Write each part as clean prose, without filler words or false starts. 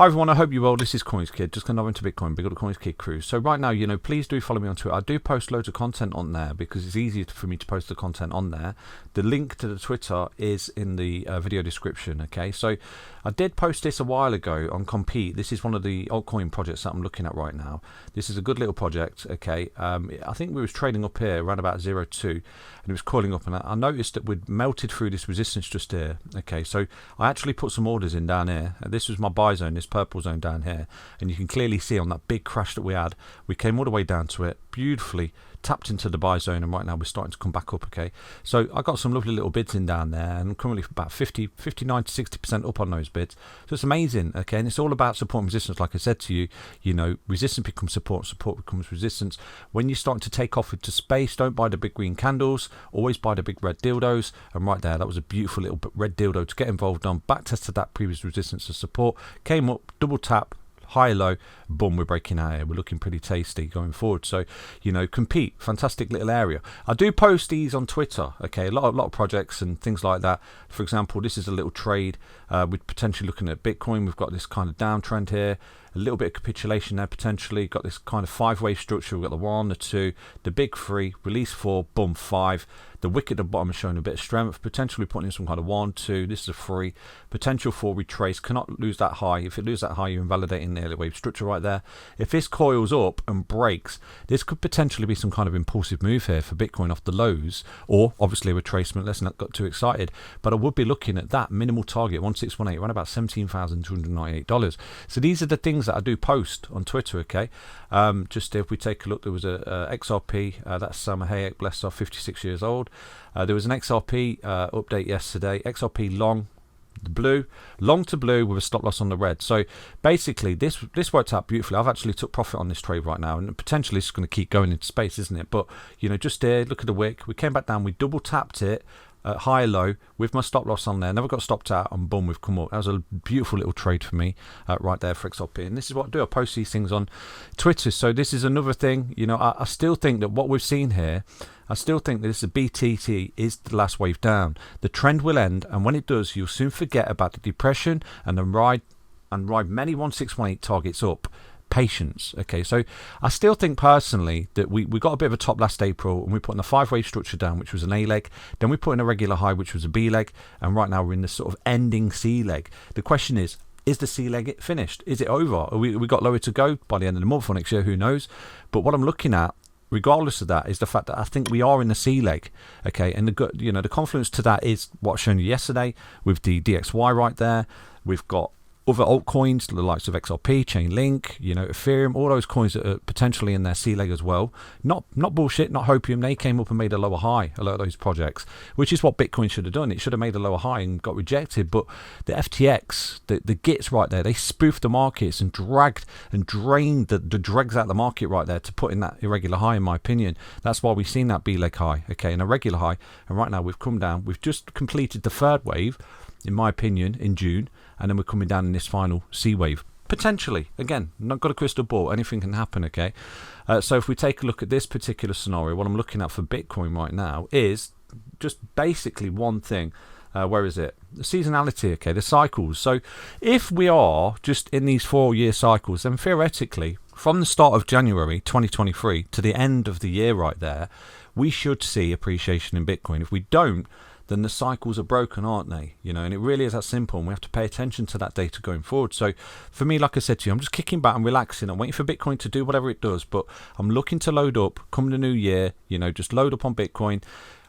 Hi everyone, I hope you're well. This is CoinsKid, just going to into Bitcoin, big up the CoinsKid crew. So right now, please do follow me on Twitter. I do post loads of content on there because it's easier for me to post the content on there. The link to the Twitter is in the video description, okay? So I did post this a while ago on Compete. This is one of the altcoin projects that I'm looking at right now. This is a good little project, okay? I think we was trading up here around about 0.2 and it was coiling up, and I noticed that we'd melted through this resistance just here, okay? So I actually put some orders in down here. This was my buy zone, this purple zone down here, and you can clearly see on that big crash that we had, we came all the way down to it, beautifully tapped into the buy zone, and right now we're starting to come back up, okay? So I got some lovely little bids in down there, and I'm currently about 59 to 60% up on those bids. So it's amazing, okay? And it's all about support and resistance. Like I said to you, resistance becomes support, support becomes resistance. When you're starting to take off into space, don't buy the big green candles, always buy the big red dildos. And right there, that was a beautiful little red dildo to get involved on. Back tested that previous resistance and support, came up, double tap, high low, boom, we're breaking out here. We're looking pretty tasty going forward. So Compete, fantastic little area. I do post these on Twitter, okay? A lot of projects and things like that. For example, this is a little trade. We're potentially looking at Bitcoin. We've got this kind of downtrend here, a little bit of capitulation there potentially. Got this kind of 5-wave structure. We've got the 1, the 2, the big 3, release 4, boom, 5. The wick at the bottom is showing a bit of strength, potentially putting in some kind of 1, 2. This is a 3, potential for retrace. Cannot lose that high. If it loses that high, you're invalidating the wave structure right there. If this coils up and breaks, this could potentially be some kind of impulsive move here for Bitcoin off the lows, or obviously a retracement. Let's not get too excited, but I would be looking at that minimal target 1618 around about $17,298. So these are the things that I do post on Twitter, okay? Just if we take a look, there was a XRP, that's Sam Hayek, bless her, 56 years old. There was an XRP update yesterday. XRP long, the blue, long to blue with a stop loss on the red. So basically this worked out beautifully. I've actually took profit on this trade right now, and potentially it's going to keep going into space, isn't it? But just there, look at the wick. We came back down, we double tapped it at high low with my stop loss on there, never got stopped out, and boom, we've come up. That was a beautiful little trade for me right there for XRP. And this is what I do, I post these things on Twitter. So this is another thing, I still think that what we've seen here, I still think that this BTT is the last wave down. The trend will end, and when it does, you'll soon forget about the depression and then ride many 1618 targets up. Patience, okay? So I still think personally that we got a bit of a top last April, and we put in a 5-wave structure down, which was an A leg. Then we put in a regular high, which was a B leg, and right now we're in the sort of ending C leg. The question is the C leg finished? Is it over? We got lower to go by the end of the month or next year? Who knows? But what I'm looking at, regardless of that, is the fact that I think we are in the C leg, okay? And the confluence to that is what I've shown you yesterday with the DXY right there. We've got other altcoins, the likes of XRP, Chainlink, Ethereum, all those coins that are potentially in their C leg as well. Not bullshit, not hopium. They came up and made a lower high, a lot of those projects, which is what Bitcoin should have done. It should have made a lower high and got rejected. But the FTX, the GITs right there, they spoofed the markets and dragged and drained the dregs out of the market right there to put in that irregular high, in my opinion. That's why we've seen that B leg high, okay, and a regular high. And right now we've come down. We've just completed the 3rd wave, in my opinion, in June, and then we're coming down in this final C wave. Potentially, again, not got a crystal ball, anything can happen, okay? So if we take a look at this particular scenario, what I'm looking at for Bitcoin right now is just basically one thing. Where is it? The seasonality, okay, the cycles. So if we are just in these 4-year cycles, then theoretically, from the start of January 2023 to the end of the year right there, we should see appreciation in Bitcoin. If we don't, then the cycles are broken, aren't they? And it really is that simple, and we have to pay attention to that data going forward. So for me, like I said to you, I'm just kicking back and relaxing. I'm waiting for Bitcoin to do whatever it does, but I'm looking to load up come the new year, just load up on Bitcoin.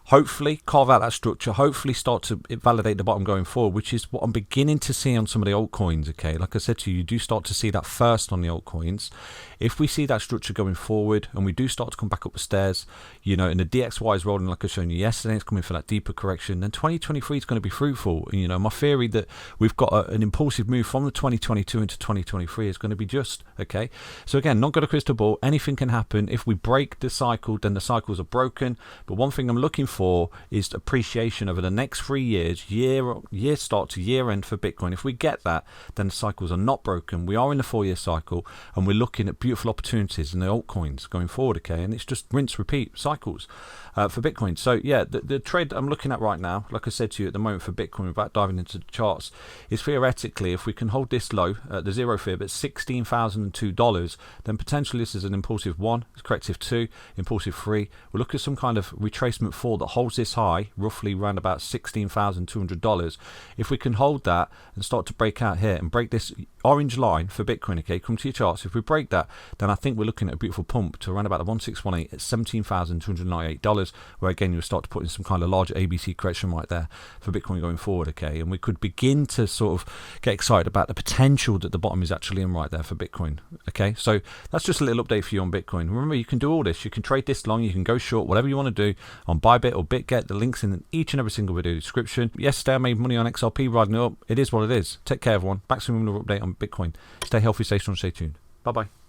Hopefully carve out that structure, hopefully start to validate the bottom going forward, which is what I'm beginning to see on some of the altcoins, okay? Like I said to you, you do start to see that first on the altcoins. If we see that structure going forward and we do start to come back up the stairs, and the DXY is rolling like I showed you yesterday, it's coming for that deeper correction, then 2023 is going to be fruitful. My theory that we've got an impulsive move from the 2022 into 2023 is going to be just, okay? So again, not got a crystal ball, anything can happen. If we break the cycle, then the cycles are broken. But one thing I'm looking for is appreciation over the next 3 years, year start to year end for Bitcoin. If we get that, then the cycles are not broken. We are in the 4-year cycle, and we're looking at beautiful beautiful opportunities in the altcoins going forward, okay? And it's just rinse, repeat cycles for Bitcoin. So yeah, the trade I'm looking at right now, like I said to you at the moment for Bitcoin, without diving into the charts, is theoretically, if we can hold this low at the zero fib at $16,002, then potentially this is an impulsive 1, corrective 2, impulsive 3. We'll look at some kind of retracement fall that holds this high, roughly around about $16,200. If we can hold that and start to break out here and break this orange line for Bitcoin, okay, come to your charts. If we break that, then I think we're looking at a beautiful pump to around about the 1618 at $17,298, where again you'll start to put in some kind of larger ABC correction right there for Bitcoin going forward, okay? And we could begin to sort of get excited about the potential that the bottom is actually in right there for Bitcoin, okay? So that's just a little update for you on Bitcoin. Remember, you can do all this. You can trade this long, you can go short, whatever you want to do on Bybit or BitGet. The links in each and every single video description. Yesterday I made money on XRP riding it up. It is what it is. Take care, everyone. Back soon with another update on Bitcoin. Stay healthy, stay strong, stay tuned. Bye bye.